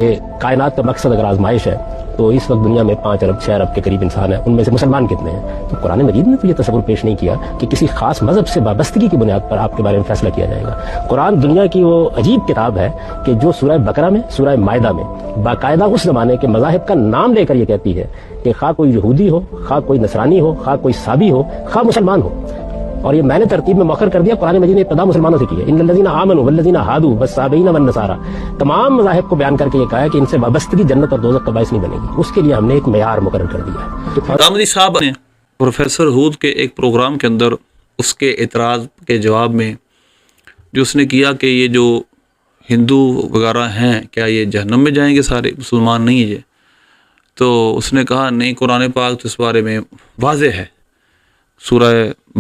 کہ کائنات کا مقصد اگر آزمائش ہے تو اس وقت دنیا میں 5 ارب 6 ارب کے قریب انسان ہیں، ان میں سے مسلمان کتنے ہیں؟ تو قرآن مجید نے تو یہ تصور پیش نہیں کیا کہ کسی خاص مذہب سے وابستگی کی بنیاد پر آپ کے بارے میں فیصلہ کیا جائے گا۔ قرآن دنیا کی وہ عجیب کتاب ہے کہ جو سورہ بقرہ میں، سورہ مائدہ میں باقاعدہ اس زمانے کے مذاہب کا نام لے کر یہ کہتی ہے کہ خواہ کوئی یہودی ہو، خواہ کوئی نصرانی ہو، خواہ کوئی صابی ہو، خواہ مسلمان ہو، اور یہ میں نے ترتیب میں مؤخر کر دیا، قرآن مجید نے ابتدا مسلمانوں سے کی ہے، ان الذین آمنوا والذین ہادوا والصابئین والنصارى، تمام مذاہب کو بیان کر کے یہ کہا ہے کہ ان سے وابستگی جنت اور دوزخ کا باعث نہیں بنے گی۔ اس کے لیے ہم نے ایک معیار مقرر کر دیا ہے۔ رامدی صاحب نے پروفیسر ہود کے ایک پروگرام کے اندر اس کے اعتراض کے جواب میں جو اس نے کیا کہ یہ جو ہندو وغیرہ ہیں کیا یہ جہنم میں جائیں گے، سارے مسلمان نہیں ہیں یہ، تو اس نے کہا نہیں، قرآن پاک تو اس بارے میں واضح ہے، سورہ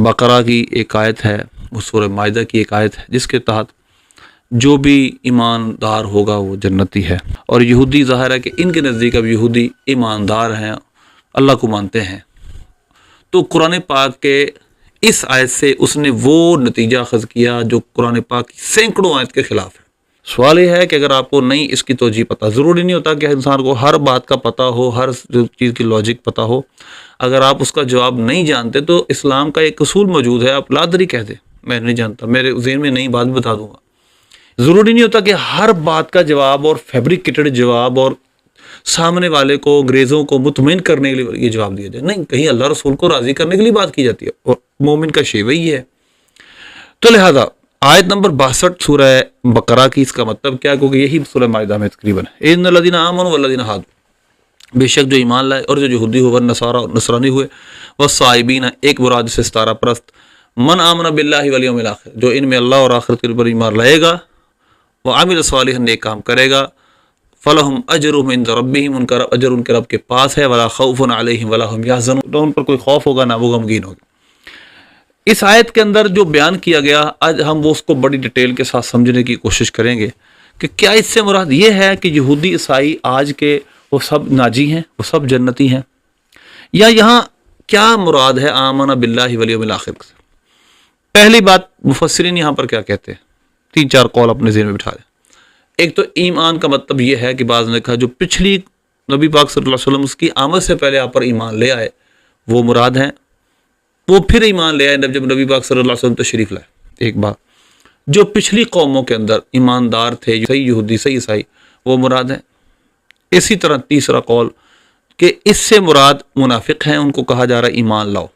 بقرہ کی ایک آیت ہے، وہ سورہ مائدہ کی ایک آیت ہے جس کے تحت جو بھی ایماندار ہوگا وہ جنتی ہے، اور یہودی ظاہر ہے کہ ان کے نزدیک اب یہودی ایماندار ہیں، اللہ کو مانتے ہیں، تو قرآن پاک کے اس آیت سے اس نے وہ نتیجہ اخذ کیا جو قرآن پاک کی سینکڑوں آیت کے خلاف ہے۔ سوال یہ ہے کہ اگر آپ کو نہیں اس کی توجیہ پتہ، ضروری نہیں ہوتا کہ انسان کو ہر بات کا پتہ ہو، ہر چیز کی لاجک پتہ ہو، اگر آپ اس کا جواب نہیں جانتے تو اسلام کا ایک اصول موجود ہے، آپ لادری کہہ دیں میں نہیں جانتا، میرے ذہن میں نئی بات بتا دوں گا۔ ضروری نہیں ہوتا کہ ہر بات کا جواب اور فیبریکیٹڈ جواب اور سامنے والے کو، انگریزوں کو مطمئن کرنے کے لیے یہ جواب دیا جائے، نہیں، کہیں اللہ رسول کو راضی کرنے کے لیے بات کی جاتی ہے، اور مومن کا شیوہ ہی ہے۔ تو لہذا آیت نمبر 62 سورہ بقرہ کی اس کا مطلب کیا، کیونکہ یہی سورہ مائدہ میں تقریباً ہے، ان الذین آمنوا والذین ہادوا، بے شک جو ایمان لائے اور جو یہودی ہوئے، نصارہ اور نصرانی ہوئے، والصائبین، ایک مراد سے ستارہ پرست، من آمن باللہ والیوم الآخر، جو ان میں اللہ اور آخرت کے اوپر ایمان لائے گا، وعمل صالحا، نیک کام کرے گا، فلہم اجرہم عند ربہم، ان کا اجر ان کے رب کے پاس ہے، ولا خوف علیہم ولا ہم یحزنون، تو ان پر کوئی خوف ہوگا نہ وہ غمگین ہوگا۔ اس آیت کے اندر جو بیان کیا گیا، آج ہم وہ اس کو بڑی ڈیٹیل کے ساتھ سمجھنے کی کوشش کریں گے کہ کیا اس سے مراد یہ ہے کہ یہودی عیسائی آج کے وہ سب ناجی ہیں، وہ سب جنتی ہیں، یا یہاں کیا مراد ہے آمن باللہ والیوم الآخر سے؟ پہلی بات مفسرین یہاں پر کیا کہتے ہیں، 3-4 قول اپنے ذہن میں بٹھا دیں۔ ایک تو ایمان کا مطلب یہ ہے کہ بعض نے کہا جو پچھلی نبی پاک صلی اللہ علیہ وسلم اس کی آمد سے پہلے آپ پر ایمان لے آئے وہ مراد ہیں، وہ پھر ایمان لے آئے جب نبی پاک صلی اللہ علیہ وسلم تشریف لائے۔ ایک بات، جو پچھلی قوموں کے اندر ایماندار تھے، صحیح یہودی صحیح عیسائی، وہ مراد ہیں۔ اسی طرح تیسرا قول کہ اس سے مراد منافق ہیں، ان کو کہا جا رہا ہے ایمان لاؤ۔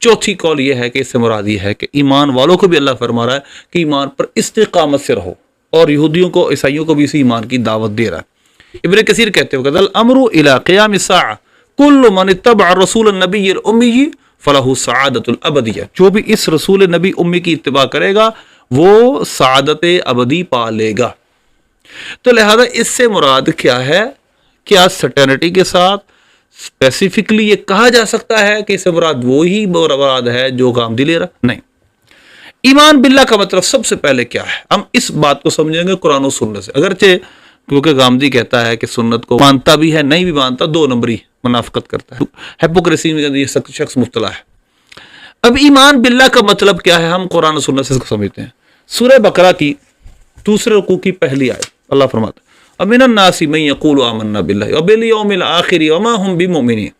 چوتھی قول یہ ہے کہ اس سے مراد یہ ہے کہ ایمان والوں کو بھی اللہ فرما رہا ہے کہ ایمان پر استقامت سے رہو، اور یہودیوں کو، عیسائیوں کو بھی اسی ایمان کی دعوت دے رہا ہے۔ ابن کثیر کہتے ہیں کہ الامر الی قیام الساعہ کل من اتبع رسول النبی الامی فلہ سعادت الابدیہ، جو بھی اس رسول نبی امی کی اتباع کرے گا وہ سعادت ابدی پا لے گا۔ تو لہذا اس سے مراد کیا ہے؟ کیا سٹرنٹی کے ساتھ اسپیسیفکلی یہ کہا جا سکتا ہے کہ اس سے مراد وہی مراد ہے جو غامدی لے رہا؟ نہیں۔ ایمان باللہ کا مطلب سب سے پہلے کیا ہے؟ ہم اس بات کو سمجھیں گے قرآن و سنت سے، اگرچہ کیونکہ غامدی کہتا ہے کہ سنت کو مانتا بھی ہے، نہیں بھی مانتا، 2 نمبری منافقت کرتا ہے، ہیپوکریسی میں یہ شخص مبتلا ہے۔ اب ایمان باللہ کا مطلب کیا ہے؟ ہم قرآن و سنت سے اس کو سمجھتے ہیں۔ سورہ بقرہ کی دوسرے رکوع کی پہلی آیت اللہ فرماتا ہے وَمِنَ النَّاسِ مَن يَقُولُ آمَنَّا بِاللَّهِ وَبِالْيَوْمِ الْآخِرِ وَمَا هُمْ بِمُؤْمِنِينَ،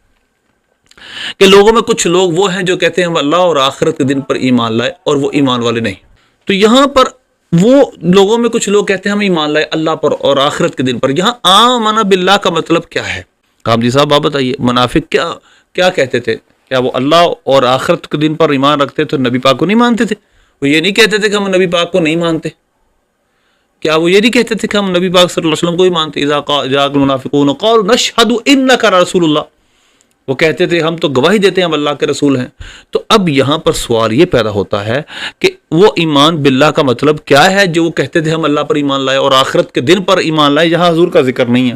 کہ لوگوں میں کچھ لوگ وہ ہیں جو کہتے ہیں ہم اللہ اور آخرت کے دن پر ایمان لائے، اور وہ ایمان والے نہیں۔ تو یہاں پر وہ لوگوں میں کچھ لوگ کہتے ہیں ہم ایمان لائے اللہ پر اور آخرت کے دن پر، یہاں آمن باللہ کا مطلب کیا ہے؟ قامدی صاحب آپ بتائیے، منافق کیا کہتے تھے؟ کیا وہ اللہ اور آخرت کے دن پر ایمان رکھتے تو نبی پاک کو نہیں مانتے تھے؟ وہ یہ نہیں کہتے تھے کہ ہم نبی پاک کو نہیں مانتے؟ کیا وہ یہ نہیں کہتے تھے کہ ہم نبی پاک صلی اللہ علیہ وسلم کو ہی مانتے؟ اذا جاء المنافقون قالوا نشهد انك رسول اللہ، وہ کہتے تھے ہم تو گواہی دیتے ہیں ہم اللہ کے رسول ہیں۔ تو اب یہاں پر سوال یہ پیدا ہوتا ہے کہ وہ ایمان باللہ کا مطلب کیا ہے جو وہ کہتے تھے ہم اللہ پر ایمان لائے اور آخرت کے دن پر ایمان لائے؟ یہاں حضور کا ذکر نہیں ہے،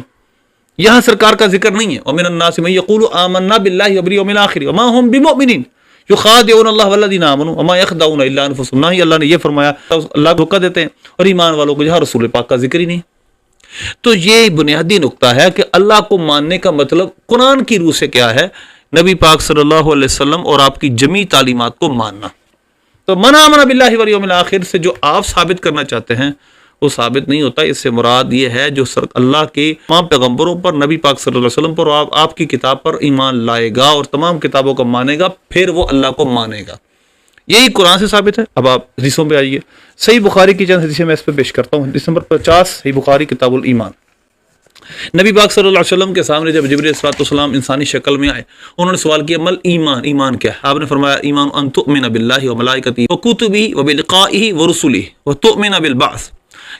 یہاں سرکار کا ذکر نہیں ہے۔ وَمِنَ النَّاسِ مَن يَقُولُ آمَنَّا بِاللَّهِ وَبِالْيَوْمِ الْآخِرِ وَمَا هُمْ بِمُؤْمِنِينَ يُخَادِعُونَ اللَّهَ وَالَّذِينَ آمَنُوا وَمَا يَخْدَعُونَ إِلَّا أَنفُسَهُمْ، نہ ہی اللہ نے یہ فرمایا اللہ کو دھوکہ دیتے ہیں، اور ایمان والوں کو جہاں رسول پاک کا ذکر ہی نہیں۔ تو یہ بنیادی نقطہ ہے کہ اللہ کو ماننے کا مطلب قرآن کی روح سے کیا ہے؟ نبی پاک صلی اللہ علیہ وسلم اور آپ کی جمی تعلیمات کو ماننا۔ تو من آمن باللہ والیوم الآخر سے جو آپ ثابت کرنا چاہتے ہیں وہ ثابت نہیں ہوتا. اس سے مراد یہ ہے جو اللہ کے تمام پیغمبروں پر، نبی پاک صلی اللہ علیہ وسلم پر اور آپ کی کتاب پر ایمان لائے گا اور تمام کتابوں کو مانے گا، پھر وہ اللہ کو مانے گا. یہی قرآن سے ثابت ہے. اب آپ حدیثوں پہ آئیے. صحیح بخاری کی چند حدیثیں میں اس پہ پیش کرتا ہوں. حدیث نمبر 50 صحیح بخاری کتاب الایمان. نبی پاک صلی اللہ علیہ وسلم کے سامنے جب جبرائیل علیہ السلام انسانی شکل میں آئے، انہوں نے سوال کیا مل ایمان، ایمان کیا ہے؟ آپ نے فرمایا ایمان ان تؤمن باللہ وملائکتہ وکتبہ وبلقائہ ورسلہ وتؤمن بالبعث،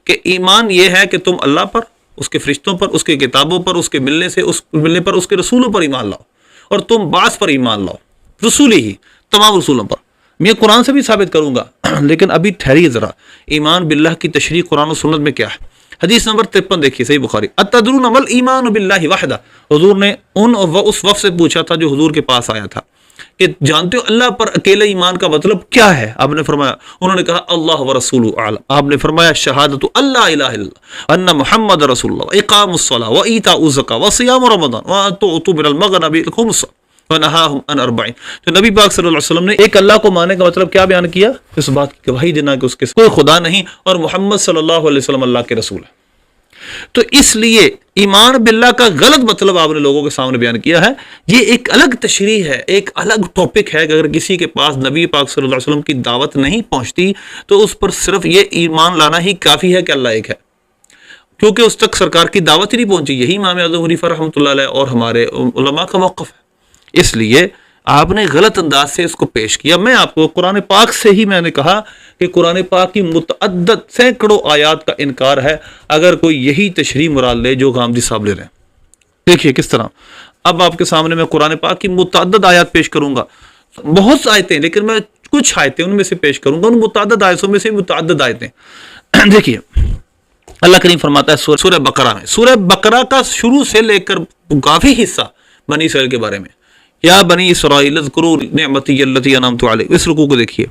کہ ایمان یہ ہے کہ تم اللہ پر، اس کے فرشتوں پر، اس کے کتابوں پر، اس کے ملنے پر، اس کے رسولوں پر ایمان لاؤ، اور تم بعث پر ایمان لاؤ، رسولہ ہی تمام رسولوں پر. میں قرآن سے بھی ثابت کروں گا لیکن ابھی ٹھہریے ذرا. ایمان باللہ کی تشریح قرآن و سنت میں کیا ہے؟ حدیث نمبر 53 دیکھیے صحیح بخاری. اتدرون ما الایمان باللہ وحدہ، حضور نے اس وقت سے پوچھا تھا جو حضور کے پاس آیا تھا کہ جانتے ہو اللہ پر اکیلے ایمان کا مطلب کیا ہے؟ آپ نے فرمایا، انہوں نے کہا اللہ ورسولہ اعلم. آپ نے فرمایا شہادت اللہ الہ الا اللہ ان محمد رسول اللہ، اقام الصلاۃ وایتاء الزکاۃ وصیام رمضان وان تؤتوا من المغنم الخمس ونہاہم عن اربع. تو نبی پاک صلی اللہ علیہ وسلم نے ایک اللہ کو ماننے کا مطلب کیا بیان کیا؟ اس بات کی گواہی دینا کہ اس کے کوئی خدا نہیں اور محمد صلی اللہ علیہ وسلم اللہ کے رسول ہے. تو اس لیے ایمان باللہ کا غلط مطلب آپ نے لوگوں کے سامنے بیان کیا ہے. یہ ایک الگ تشریح ہے، ایک الگ ٹاپک ہے کہ اگر کسی کے پاس نبی پاک صلی اللہ علیہ وسلم کی دعوت نہیں پہنچتی تو اس پر صرف یہ ایمان لانا ہی کافی ہے کہ اللہ ایک ہے، کیونکہ اس تک سرکار کی دعوت ہی نہیں پہنچی. یہی امام اعظم حنیفہ رحمۃ اللہ علیہ اور ہمارے علماء کا موقف ہے. اس لیے آپ نے غلط انداز سے اس کو پیش کیا. میں آپ کو قرآن پاک سے ہی میں نے کہا کہ قرآن پاک کی متعدد سینکڑوں آیات کا انکار ہے اگر کوئی یہی تشریح مراد لے جو غامدی صاحب لے رہے ہیں. دیکھیے کس طرح. اب آپ کے سامنے میں قرآن پاک کی متعدد آیات پیش کروں گا، بہت آیتیں، لیکن میں کچھ آیتیں ان میں سے پیش کروں گا، ان متعدد آیتوں میں سے متعدد آیتیں. دیکھیے اللہ کریم فرماتا ہے سورہ بقرہ میں، سورہ بقرہ کا شروع سے لے کر کافی حصہ بنی اسرائیل کے بارے میں، یا بنی اسرائیل اذکروا نعمتی التی انعمت علیکم. اس رکوع کو دیکھیے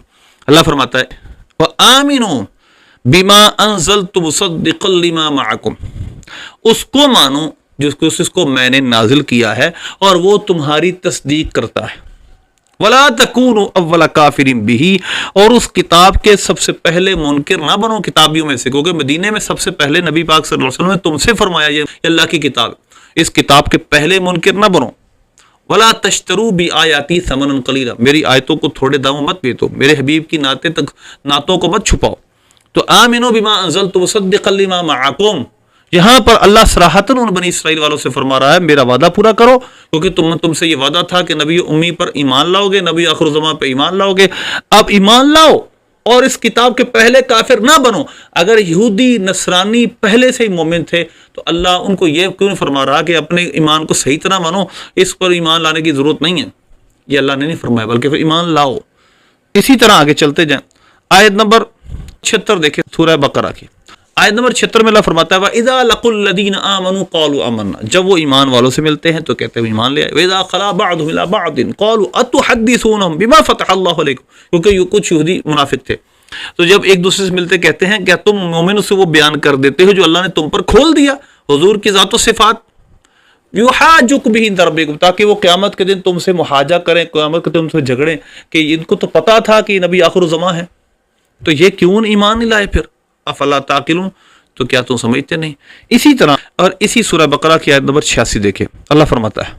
اللہ فرماتا ہے وآمنوا بما انزلت مصدقا لما معکم، اس کو مانو جس کو میں نے نازل کیا ہے اور وہ تمہاری تصدیق کرتا ہے. ولا تکونوا اول کافر بہ، اور اس کتاب کے سب سے پہلے منکر نہ بنو کتابیوں میں سے، کیونکہ مدینے میں سب سے پہلے نبی پاک صلی اللہ علیہ وسلم نے تم سے فرمایا یہ اللہ کی کتاب، اس کتاب کے پہلے منکر نہ بنو. ولا تشتروا بآیاتی ثمنا قلیلا، میری آیتوں کو تھوڑے داموں مت بیچو، میرے حبیب کی نعتوں کو مت چھپاؤ. تو آمنوا بما انزلت مصدقا لما معکم، یہاں پر اللہ صراحتاً ان بنی اسرائیل والوں سے فرما رہا ہے میرا وعدہ پورا کرو، کیونکہ تم سے یہ وعدہ تھا کہ نبی امی پر ایمان لاؤ گے، نبی آخر الزمان پہ ایمان لاؤ گے. اب ایمان لاؤ اور اس کتاب کے پہلے کافر نہ بنو. اگر یہودی نصرانی پہلے سے ہی مومن تھے تو اللہ ان کو یہ کیوں نہیں فرما رہا کہ اپنے ایمان کو صحیح طرح مانو، اس پر ایمان لانے کی ضرورت نہیں ہے؟ یہ اللہ نے نہیں فرمایا، بلکہ پھر ایمان لاؤ. اسی طرح آگے چلتے جائیں. آیت نمبر 76 دیکھیں سورہ بقرہ کی آیت نمبر 76 میں اللہ فرماتا ہے وَإِذَا لَقُوا الَّذِينَ آمَنُوا قَالُوا آمَنَّا، جب وہ ایمان والوں سے ملتے ہیں تو کہتے ہیں ایمان لے آئے. وَإِذَا خَلَا بَعْضُهُمْ إِلَىٰ بَعْضٍ قَالُوا أَتُحَدِّثُونَهُم بِمَا فَتَحَ اللَّهُ عَلَيْكُمْ، کیونکہ کچھ یہودی منافق تھے تو جب ایک دوسرے سے ملتے کہتے ہیں کیا تم مومنوں سے وہ بیان کر دیتے ہو جو اللہ نے تم پر کھول دیا، حضور کی ذات و صفات، یحاجک بہ عند ربکم، تاکہ وہ قیامت کے دن تم سے محاجہ کریں، قیامت کے دن تم سے جھگڑیں کہ ان کو تو پتا تھا کہ نبی آخر الزمان ہے، تو یہ کیوں ایمان نہیں لائے پھر؟ افلا تعقلون، تو کیا تم سمجھتے نہیں؟ اسی طرح اور اسی سورہ بقرہ کی آیت نمبر 86 دیکھیں اللہ فرماتا ہے،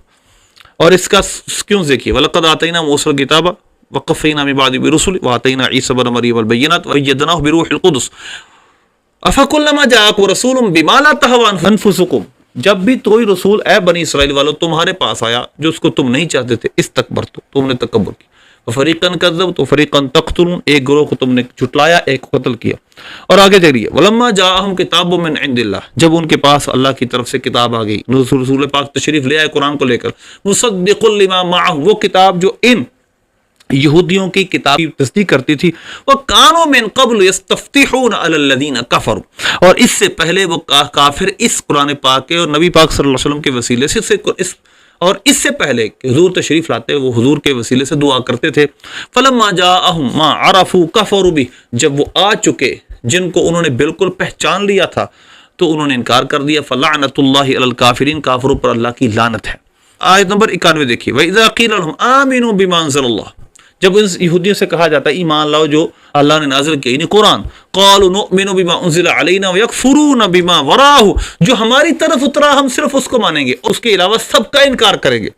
اور اس کا کیوں دیکھیے وَلَقَدْ آتَيْنَا مُوسَى الْكِتَابَ وَقَفَّيْنَا مِن بَعْدِهِ بِرُسُلٍ وَآتَيْنَا عِيسَى ابْنَ مَرْيَمَ الْبَيِّنَاتِ وَأَيَّدْنَاهُ بِرُوحِ الْقُدُسِ أَفَكُلَّمَا جَاءَكُمْ رَسُولٌ بِمَا لَا تَهْوَىٰ أَنفُسُكُمْ، جب بھی کوئی رسول اے بنی اسرائیل والوں تمہارے پاس آیا جو اس کو تم نہیں چاہتے تھے، استکبرتم، تم نے تکبر کیا، فریقاً کذبتم تو فریقاً تقتلون، ایک گروہ کو تم نے جھٹلایا، ایک کو قتل کیا. اور آگے چلیے ولما جاءہم کتاب من عند اللہ، جب ان کے پاس اللہ کی طرف سے کتاب آ گئی، رسول پاک تشریف لے آئے قرآن کو لے کر، مصدق لما معہ، وہ کتاب جو ان یہودیوں کی کتاب کی تصدیق کرتی تھی، وَكَانُوا مِن قَبْلُ يَسْتَفْتِحُونَ عَلَى الَّذِينَ كَفَرُوا، اور اس سے پہلے وہ کافر اس قرآن پاک کے اور نبی پاک صلی اللہ علیہ وسلم کے وسیلے سے اور اس سے پہلے کہ حضور تشریف لاتے وہ حضور کے وسیلے سے دعا کرتے تھے. فَلَمَّا جَاءَهُم مَا عَرَفُوا كَفَرُوا بِهِ، جب وہ آ چکے جن کو انہوں نے بالکل پہچان لیا تھا تو انہوں نے انکار کر دیا. فَلَعْنَةُ اللَّهِ عَلَى الْكَافِرِينَ، کافروں پر اللہ کی لعنت ہے. آیت نمبر 91 دیکھیے وَإِذَا قِيلَ لَهُمْ آمِنُوا بِمَا أَنزَلَ اللَّهُ، جب ان یہودیوں سے کہا جاتا ہے ایمان لاؤ جو اللہ نے نازل کیا یعنی قرآن، قالوا نؤمن بما انزل علینا ویکفرون بما وراءہ، جو ہماری طرف اترا ہم صرف اس کو مانیں گے، اس کے علاوہ سب کا انکار کریں گے،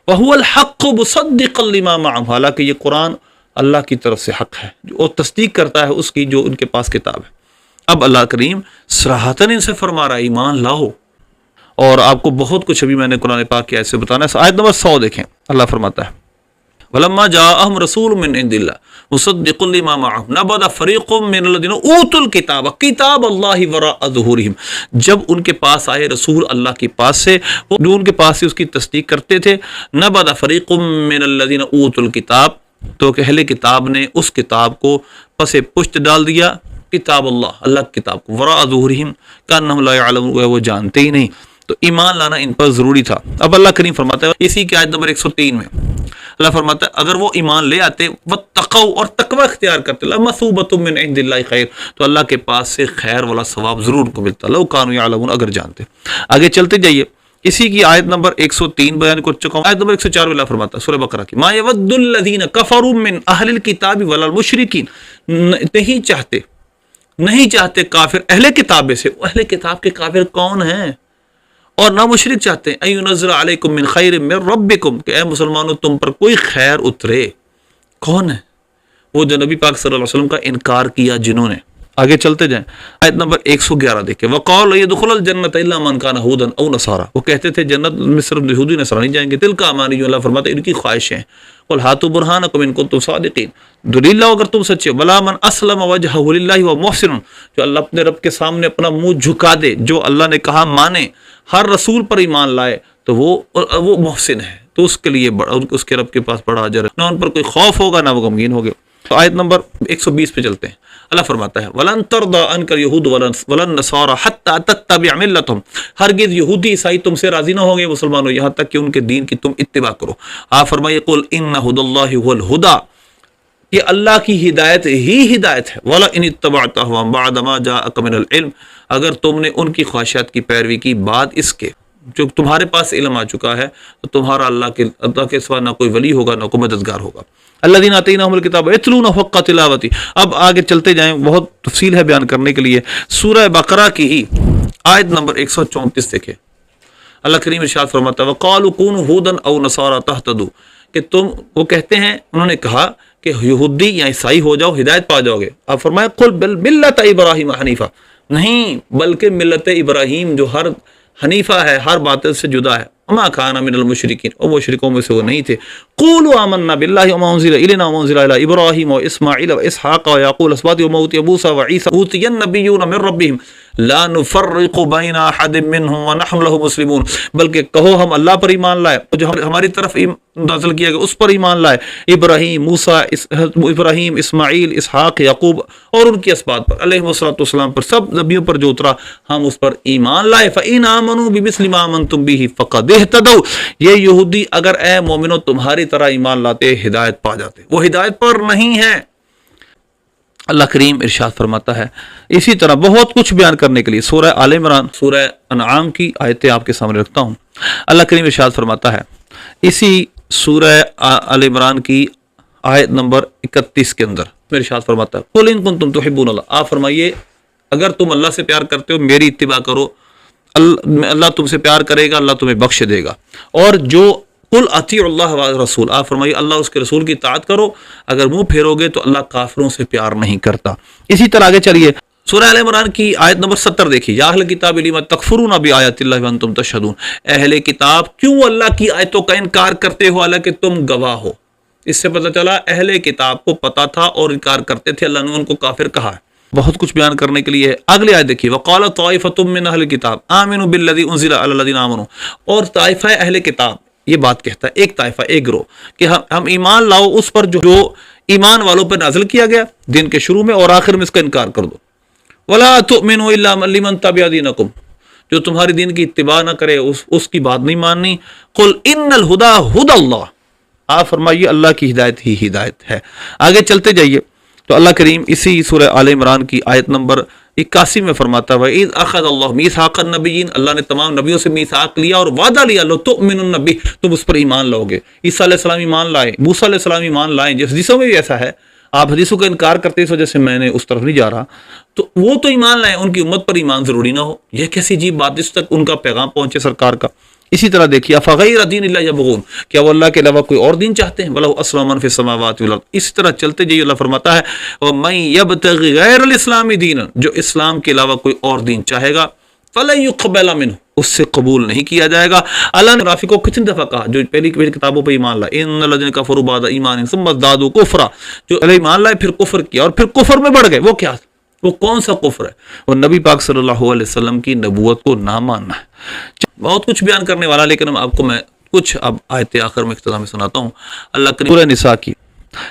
وہو الحق مصدقا لما معهم، حالانکہ یہ قرآن اللہ کی طرف سے حق ہے اور تصدیق کرتا ہے اس کی جو ان کے پاس کتاب ہے۔ اب اللہ کریم صراحتاً ان سے فرما رہا ہے ایمان لاؤ، اور آپ کو بہت کچھ ابھی میں نے قرآن پاک کی آیت سے بتانا ہے۔ آیت نمبر 100 دیکھیں، اللہ فرماتا ہے وَلَمَّا جَاءَهُمْ رَسُولٌ مِّنْ عِندِ اللَّهِ مُصَدِّقٌ لِّمَا مَعَهُمْ نَبَذَ فَرِيقٌ مِّنَ الَّذِينَ أُوتُوا الْكِتَابَ كِتَابَ اللَّهِ وَرَاءَ ظُهُورِهِمْ، جب ان کے پاس آئے رسول اللہ کے پاس سے، وہ جو ان کے پاس سے اس کی تصدیق کرتے تھے، نَبَذَ فَرِيقٌ مِّنَ الَّذِينَ أُوتُوا الْكِتَابَ، تو کہ اہل کتاب نے اس کتاب کو پس پشت ڈال دیا، کتاب اللہ کی کتاب کو، وراء ظہورہم کأنہم لا یعلمون، وہ جانتے ہی نہیں، تو ایمان لانا ان پر ضروری تھا۔ اب اللہ کریم فرماتا ہے اسی کی آیت نمبر 103 میں، اللہ فرماتا ہے اگر وہ ایمان لے آتے واتقوا، اور تقوی اختیار کرتے، لمثوبۃ من عند اللہ خیر، تو اللہ کے پاس سے خیر والا ثواب ضرور کو ملتا، لو کانوا یعلمون، اگر جانتے۔ آگے چلتے جائیے، اسی کی آیت نمبر 103 بیان کر چکا ہوں، آیت نمبر 104 میں اللہ فرماتا ہے سورہ بقرہ کی، ما یود الذین کفروا من اہل الکتاب ولا المشرکین، نہیں چاہتے کافر اہل کتاب سے، اہل کتاب کے کافر کون ہیں، اور نہ مشرک چاہتے ہیں، اَيُنَزِّلَ عَلَيْكُم مِّن خَيْرٍ مِّن رَبِّكُم، کہ اے مسلمانوں تم پر کوئی خیر اترے۔ کون ہے وہ؟ جو نبی پاک صلی اللہ علیہ وسلم کا انکار کیا جنہوں نے۔ آگے چلتے جائیں، آیت نمبر 111 دیکھیں، وَقَالَ يَدْخُلُ الْجَنَّةَ إِلَّا مَنْ كَانَ هُودًا أَوْ نَصَارَىٰ، وہ کہتے تھے جنت میں صرف یہودی نصرانی جائیں گے، تِلْكَ أَمَانِيُّهُمْ، اللہ فرماتا ہے ان کی خواہشیں، قُلْ هَاتُوا بُرْهَانَكُمْ إِن كُنتُمْ صَادِقِينَ، دلیل لاؤ اگر تم سچے، بَلَا مَنْ أَسْلَمَ وَجْهَهُ لِلَّهِ وَهُوَ مُحْسِنٌ، جو اللہ اپنے رب کے سامنے اپنا منہ جھکا دے، جو اللہ نے کہا مانے، ہر رسول پر ایمان لائے، تو وہ محسن ہے، تو اس کے لیے اس کے رب کے پاس بڑا اجر ہے، نہ ان پر کوئی خوف ہوگا نہ وہ غمگین ہوگے۔ تو آیت نمبر 120 پہ چلتے ہیں، اللہ فرماتا ہے وَلَن تَرْضَىٰ عَنْكَ الْيَهُودُ وَلَا النَّصَارَىٰ حَتَّىٰ تَتَّبِعَ مِلَّتَهُمْ، ہرگز یہودی عیسائی تم سے راضی نہ ہوں گے مسلمانوں یہاں تک کہ ان کے دین کی تم اتباع کرو۔ آپ فرمائیے قُلْ إِنَّ هُدَى اللَّهِ هُوَ الْهُدَىٰ، یہ اللہ کی ہدایت ہی ہدایت ہے، وَلَئِنِ اتَّبَعْتَ أَهْوَاءَهُمْ بَعْدَ مَا جَاءَكَ مِنَ الْعِلْمِ، اگر تم نے ان کی خواہشات کی پیروی کی بعد اس کے جو تمہارے پاس علم آ چکا ہے، تو تمہارا اللہ کے سوا نہ کوئی ولی ہوگا نہ کوئی مددگار ہوگا۔ الذین آتیناہم الکتاب یتلونہ حق تلاوتہ، اب آگے چلتے جائیں، بہت تفصیل ہے بیان کرنے کے لیے۔ سورہ بقرہ کی ہی آیت نمبر 134 دیکھیں، اللہ کریم ارشاد فرماتا ہے وقالوا کونوا ھودا او نصارى تہتدوا، کہ وہ کہتے ہیں، انہوں نے کہا کہ یہودی یا عیسائی ہو جاؤ ہدایت پا جاؤ گے۔ آپ فرمایا قل بل ملت ابراہیم حنیفہ، نہیں بلکہ ملت ابراہیم جو ہر حنیفہ ہے، ہر باطل سے جدا ہے، وما کان من المشرکین، اور مشرکوں میں سے وہ نہیں تھے۔ قولوا آمنا باللہ وما انزل الینا وما انزل الی ابراہیم واسماعیل واسحاق ویعقوب الاسباط وما اوتی موسیٰ وعیسیٰ اوتی النبیون من ربہم لا نفرق بین احد منہم ونحن لہ مسلمون، بلکہ کہو ہم اللہ پر ایمان لائے، جو ہماری طرف نازل کیا گیا اس پر ایمان لائے، ابراہیم، موسیٰ، ابراہیم، اسماعیل، اسحاق، یعقوب اور ان کی اسباط پر علیہ السلام پر، سب نبیوں پر جو اترا ہم اس پر ایمان لائے۔ فإن آمنوا بمثل ما آمنتم به فقد اهتدوا، یہ یہودی اگر اے مومنو تمہاری طرح ایمان لاتے ہدایت پا جاتے، وہ ہدایت پر نہیں ہے۔ اللہ کریم ارشاد فرماتا ہے اسی طرح بہت کچھ بیان کرنے کے لیے، سورہ آل عمران، سورہ انعام کی آیتیں آپ کے سامنے رکھتا ہوں۔ اللہ کریم ارشاد فرماتا ہے اسی سورہ آل عمران کی آیت نمبر 31 کے اندر ارشاد فرماتا ہے قل ان کنتم تحبون اللہ، آپ فرمائیے اگر تم اللہ سے پیار کرتے ہو میری اتباع کرو، اللہ تم سے پیار کرے گا، اللہ تمہیں بخش دے گا۔ اور جو قل اطیعوا اللہ والرسول، آپ فرمائیے اللہ اس کے رسول کی اطاعت کرو، اگر منہ پھیرو گے تو اللہ کافروں سے پیار نہیں کرتا۔ اسی طرح آگے چلیے، سورہ آل عمران کی آیت نمبر 70 دیکھیے، یا اہل کتاب لم تکفرون بآیات اللہ وانتم تشہدون، اہل کتاب کیوں اللہ کی آیتوں کا انکار کرتے ہو حالانکہ تم گواہ ہو۔ اس سے پتہ چلا اہل کتاب کو پتہ تھا اور انکار کرتے تھے، اللہ نے ان کو کافر کہا ہے۔ بہت کچھ بیان کرنے کے لیے ہے۔ اگلی آیت دیکھیے، وقال طائفۃ من اہل الکتاب آمنوا بالذی انزل علی الذین آمنوا، اور طائفہ اہل کتاب یہ بات کہتا ہے، ایک طائفہ، ایک گروہ، کہ ہم ایمان لاؤ اس پر جو ایمان والوں پر نازل کیا گیا دین کے شروع میں اور آخر میں اس کا انکار کر دو۔ ولا تؤمنوا الا لمن تبع دینکم، جو تمہاری دین کی اتباع نہ کرے اس کی بات نہیں ماننی۔ قل ان الہدی ہدی اللہ، آپ فرمائیے اللہ کی ہدایت ہی ہدایت ہے۔ آگے چلتے جائیے تو اللہ کریم اسی سورہ آل عمران کی آیت نمبر 81 میں فرماتا ہے وَإِذْ أَخَذَ اللَّهُ مِيثَاقَ النَّبِيِّينَ، اللہ نے تمام نبیوں سے میثاق لیا اور وعدہ لیا، لو تؤمنن بہ، تم اس پر ایمان لاؤ گے۔ عیسیٰ علیہ السلام ایمان لائے، موسیٰ علیہ السلام ایمان لائیں، جس حدیثوں میں بھی ایسا ہے، آپ حدیثوں کا انکار کرتے اس وجہ سے میں نے اس طرف نہیں جا رہا، تو وہ تو ایمان لائیں، ان کی امت پر ایمان ضروری نہ ہو، یہ کیسی عجیب بات، جس تک ان کا پیغام پہنچے سرکار کا۔ اسی طرح دیکھیے فغیر دین اللہ یبغون، کیا وہ اللہ کے علاوہ کوئی اور دین چاہتے ہیں؟ وَلَهُ أَسْلَمَ مَن فِي السَّمَاوَاتِ وَالْأَرْضِ۔ اسی طرح چلتے جائیے، اللہ فرماتا ہے وَمَن يَبْتَغِ غَيْرَ الْإِسْلَامِ دِينًا، جو اسلام کے علاوہ کوئی اور دین چاہے گا فَلَن يُقْبَلَ مِنْهُ، اس سے قبول نہیں کیا جائے گا۔ اللہ نے منافقوں کو کتنی دفعہ کہا جو پہلی کتابوں پہ ایمان لائے، ان الذین کفروا بعد ایمانہم ثم ازدادوا کفرا، جو ایمان لائے پھر کفر کیا اور پھر کفر میں بڑھ گئے، وہ کیا، وہ کون سا کفر ہے؟ وہ نبی پاک صلی اللہ علیہ وسلم کی نبوت کو نہ ماننا ہے۔ بہت کچھ بیان کرنے والا، لیکن آپ کو میں کچھ اب آیت آخر میں اختتام میں سناتا ہوں۔ اللہ کریم سورہ نساء کی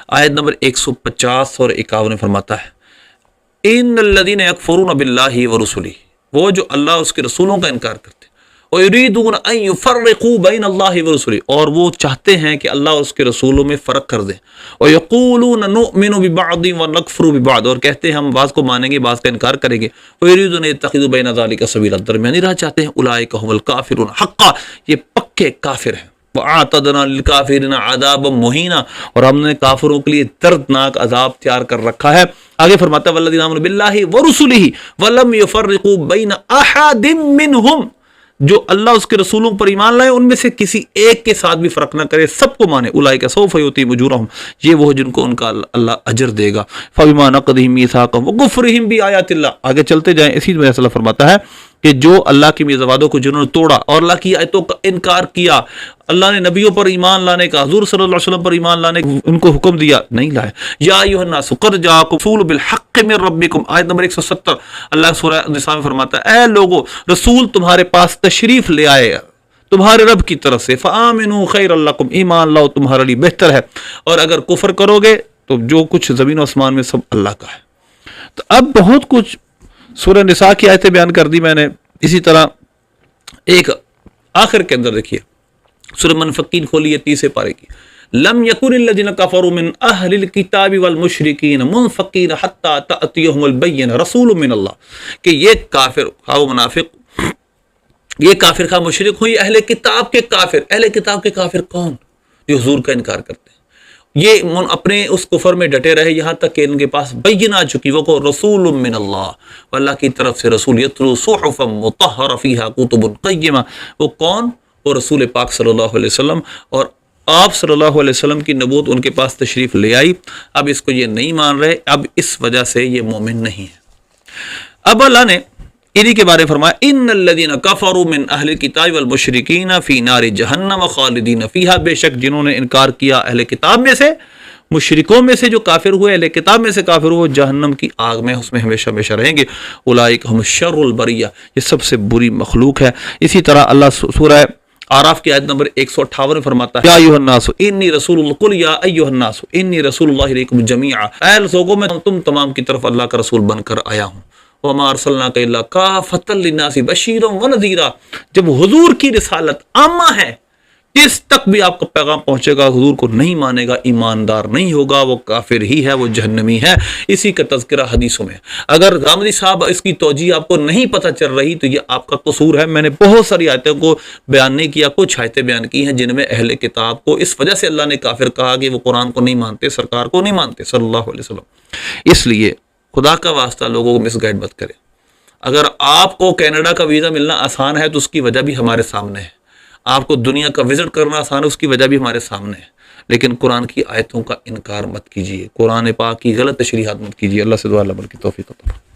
آیت نمبر 150 اور 51 میں فرماتا ہے ان الذین یکفرون باللہ ورسلہ، وہ جو اللہ اس کے رسولوں کا انکار کرتے ہیں، وَيُرِيدُونَ أَن يُفَرِّقُوا بَيْنَ اللَّهِ وَرُسُلِهِ، اور وہ چاہتے ہیں کہ اللہ اور اس کے رسولوں میں فرق کر دیں، وَيَقُولُونَ نُؤْمِنُ بِبَعْضٍ وَنَكْفُرُ بِبَعْضٍ، اور کہتے ہیں ہم بعض کو مانیں گے بعض کا انکار کریں گے، وَيُرِيدُونَ يَتَّخِذُوا بَيْنَ ذَلِكَ سَبِيلًا، درمیانی راہ چاہتے ہیں، أُولَٰئِكَ هُمُ الْكَافِرُونَ حَقًّا، یہ پکے کافر ہیں، وَأَعْتَدْنَا لِلْكَافِرِينَ عَذَابًا مُهِينًا، اور ہم نے کافروں کے لیے دردناک عذاب تیار کر رکھا ہے۔ آگے فرماتا ہے وَالَّذِينَ آمَنُوا بِاللَّهِ وَرُسُلِهِ وَلَمْ يُفَرِّقُوا بَيْنَ أَحَدٍ مِّنْهُمْ، جو اللہ اس کے رسولوں پر ایمان لائے ان میں سے کسی ایک کے ساتھ بھی فرق نہ کرے، سب کو مانے، اولئک سوف یؤتیہم اجورہم، یہ وہ جن کو ان کا اللہ اجر دے گا، فبما نقضہم میثاقہم وکفرہم بآیات اللہ۔ آگے چلتے جائیں، اسی میں اللہ فرماتا ہے کہ جو اللہ کے وعدوں کو جنہوں نے توڑا اور اللہ کی آیتوں کا انکار کیا، اللہ نے نبیوں پر ایمان لانے کا، حضور صلی اللہ علیہ وسلم پر ایمان لانے کا ان کو حکم دیا، نہیں لائے۔ یا ایھا الناس قد جاءکم رسول بالحق من ربکم، آیت نمبر 170 اللہ سورہ نساء میں فرماتا ہے اے لوگو، رسول تمہارے پاس تشریف لے آئے تمہارے رب کی طرف سے، فآمنوا خیر لکم، ایمان لاؤ تمہارے لیے بہتر ہے، اور اگر کفر کرو گے تو جو کچھ زمین و آسمان میں سب اللہ کا ہے۔ تو اب بہت کچھ سورہ نساء کی آیتیں بیان کر دی میں نے، اسی طرح ایک آخر کے اندر دیکھیے سورہ منفقین کھولیے 30 پارے کی، لم یکن الذین کفروا من اہل الکتاب والمشرکین منفقین حتی تأتیہم البینہ رسول من اللہ، کہ یہ کافر خواہ منافق، یہ کافر خواہ مشرک ہوئی، اہل کتاب کے کافر، اہل کتاب کے کافر کون؟ جو حضور کا انکار کرتے ہیں، یہ اپنے اس کفر میں ڈٹے رہے یہاں تک کہ ان کے پاس بینہ آ چکی، وہ کو رسول من اللہ، اللہ کی طرف سے رسول، یتلو صحفا مطہرہ فیہا کتب قیمہ، وہ کون؟ وہ رسول پاک صلی اللہ علیہ وسلم، اور آپ صلی اللہ علیہ وسلم کی نبوت ان کے پاس تشریف لے آئی، اب اس کو یہ نہیں مان رہے، اب اس وجہ سے یہ مومن نہیں ہے۔ اب اللہ نے انہی کے بارے فرمایا ان الذین کفروا من اہل الکتاب والمشرکین فی نار جہنم خالدین فیہا، بے شک جنہوں نے انکار کیا اہل کتاب میں سے، مشرکوں میں سے جو کافر ہوئے، اہل کتاب میں سے کافر ہوئے، جہنم کی آگ میں، اس میں ہمیشہ ہمیشہ رہیں گے، اولئک ہم شر البریہ، یہ سب سے بری مخلوق ہے۔ اسی طرح اللہ سورہ آراف کی آیت نمبر 158 میں فرماتا ہے یا ایھا الناس انی رسول اللہ، قل یا ایھا الناس انی رسول اللہ الیکم جمیعا، اے لوگوں میں تم تمام کی طرف اللہ کا رسول بن کر آیا ہوں، وما ارسلناک الا کافۃ للناس بشیرا ونذیرا، جب حضور کی رسالت عامہ ہے، جس تک بھی آپ کا پیغام پہنچے گا حضور کو نہیں مانے گا، ایماندار نہیں ہوگا، وہ کافر ہی ہے، وہ جہنمی ہے۔ اسی کا تذکرہ حدیثوں میں، اگر غامدی صاحب اس کی توجیہ آپ کو نہیں پتہ چل رہی تو یہ آپ کا قصور ہے۔ میں نے بہت ساری آیتوں کو بیان نہیں کیا، کچھ آیتیں بیان کی ہیں جن میں اہل کتاب کو اس وجہ سے اللہ نے کافر کہا کہ وہ قرآن کو نہیں مانتے، سرکار کو نہیں مانتے صلی اللہ علیہ وسلم۔ اس لیے خدا کا واسطہ لوگوں کو مس گائیڈ مت کرے۔ اگر آپ کو کینیڈا کا ویزا ملنا آسان ہے تو اس کی وجہ بھی ہمارے سامنے ہے، آپ کو دنیا کا وزٹ کرنا آسان ہے، اس کی وجہ بھی ہمارے سامنے ہے، لیکن قرآن کی آیتوں کا انکار مت کیجیے، قرآن پاک کی غلط تشریحات مت کیجیے۔ اللہ سے دعا اللہ بل کی توفیق عطا فرمائے۔